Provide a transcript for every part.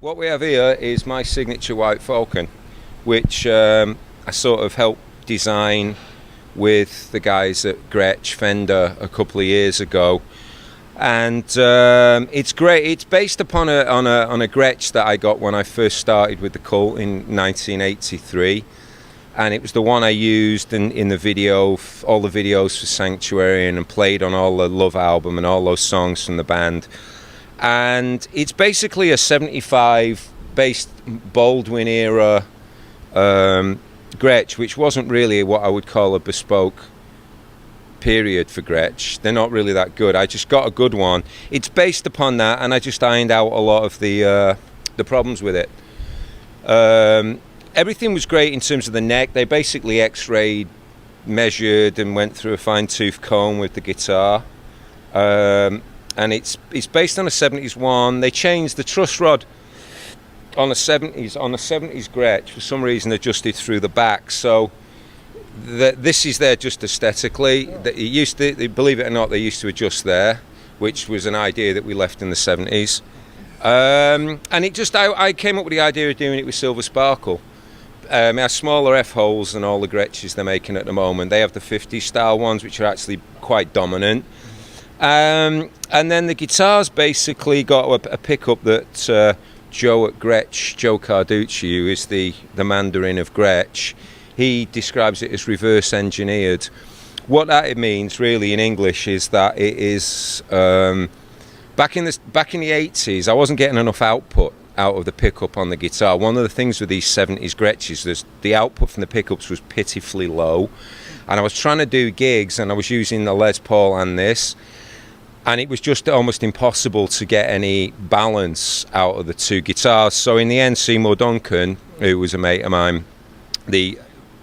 What we have here is my signature White Falcon, which I sort of helped design with the guys at Gretsch Fender a couple of years ago, and it's great. It's based upon a Gretsch that I got when I first started with the cult in 1983, and it was the one I used in the video, all the videos for Sanctuary, and played on all the Love album and all those songs from the band. And it's basically a 75 based Baldwin era Gretsch, which wasn't really what I would call a bespoke period for Gretsch. They're not really that good. I just got a good one. It's based upon that, and I just ironed out a lot of the problems with it. Everything was great in terms of the neck. They basically x-rayed, measured, and went through a fine-tooth comb with the guitar. And it's based on a 70s one. They changed the truss rod on a 70s Gretsch, for some reason adjusted through the back. So this is there just aesthetically. It used to, believe it or not, they used to adjust there, which was an idea that we left in the 70s. And I came up with the idea of doing it with silver sparkle. It has smaller F-holes than all the Gretches they're making at the moment. They have the 50s style ones, which are actually quite dominant. And then the guitar's basically got a pickup that Joe at Gretsch, Joe Carducci, who is the Mandarin of Gretsch, he describes it as reverse engineered. What that means really in English is that it is back in the 80s, I wasn't getting enough output out of the pickup on the guitar. One of the things with these 70s Gretches, the output from the pickups was pitifully low, and I was trying to do gigs and I was using the Les Paul and this, and it was just almost impossible to get any balance out of the two guitars. So in the end, Seymour Duncan, who was a mate of mine, the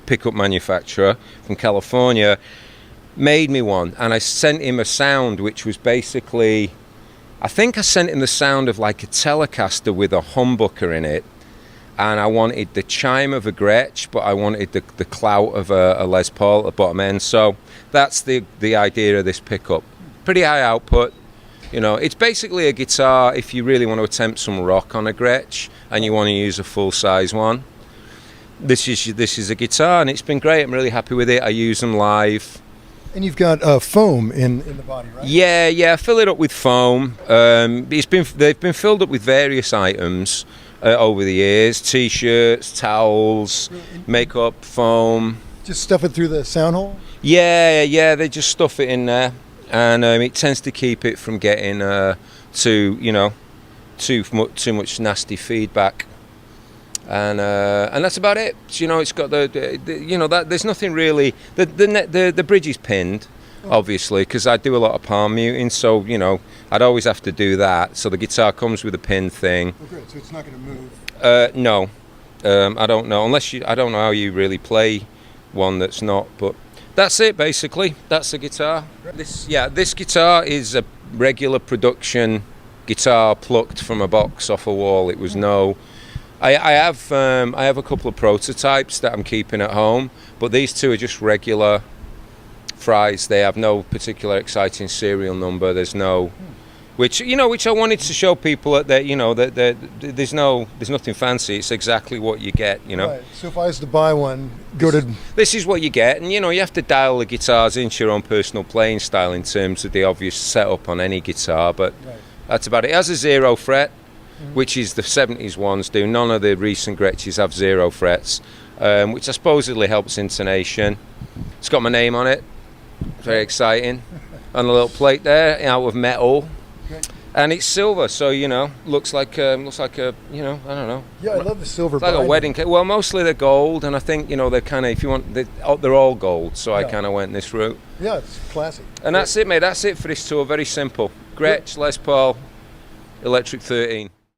pickup manufacturer from California, made me one, and I sent him a sound which was basically, I think I sent him the sound of like a Telecaster with a humbucker in it, and I wanted the chime of a Gretsch, but I wanted the clout of a Les Paul at the bottom end. So that's the idea of this pickup. Pretty high output, you know. It's basically a guitar if you really want to attempt some rock on a Gretsch and you want to use a full-size one. This is a guitar, and it's been great. I'm really happy with it. I use them live. And you've got foam in the body, right? Yeah. Fill it up with foam. They've been filled up with various items over the years: t-shirts, towels, makeup, foam. Just stuff it through the sound hole? Yeah. They just stuff it in there. And it tends to keep it from getting too much nasty feedback, and that's about it. So, it's got that there's nothing really. The bridge is pinned, obviously, because I do a lot of palm muting, so I'd always have to do that. So the guitar comes with a pin thing. Oh, great. So it's not going to move. No, I don't know. I don't know how you really play one that's not, but. That's it, basically. That's the guitar. This guitar is a regular production guitar plucked from a box off a wall. It was I have a couple of prototypes that I'm keeping at home, but these two are just regular fries. They have no particular exciting serial number. There's no, which I wanted to show people that there's nothing fancy. It's exactly what you get. Right. So if I was to buy one, this is what you get, and you have to dial the guitars into your own personal playing style in terms of the obvious setup on any guitar, but that's about it. It has a 0 fret, which is the 70s ones do. None of the recent Gretches have 0 frets, which supposedly helps intonation. It's got my name on it. Very exciting. On a little plate there, out of metal. And it's silver, so looks like a I don't know. Yeah, I love the silver. It's like a wedding cake. Well, mostly they're gold, and I think they're kind of, if you want, they're all gold. So I kind of went this route. Yeah, it's classic. And that's it, mate. That's it for this tour. Very simple. Gretsch, Les Paul, Electric 13.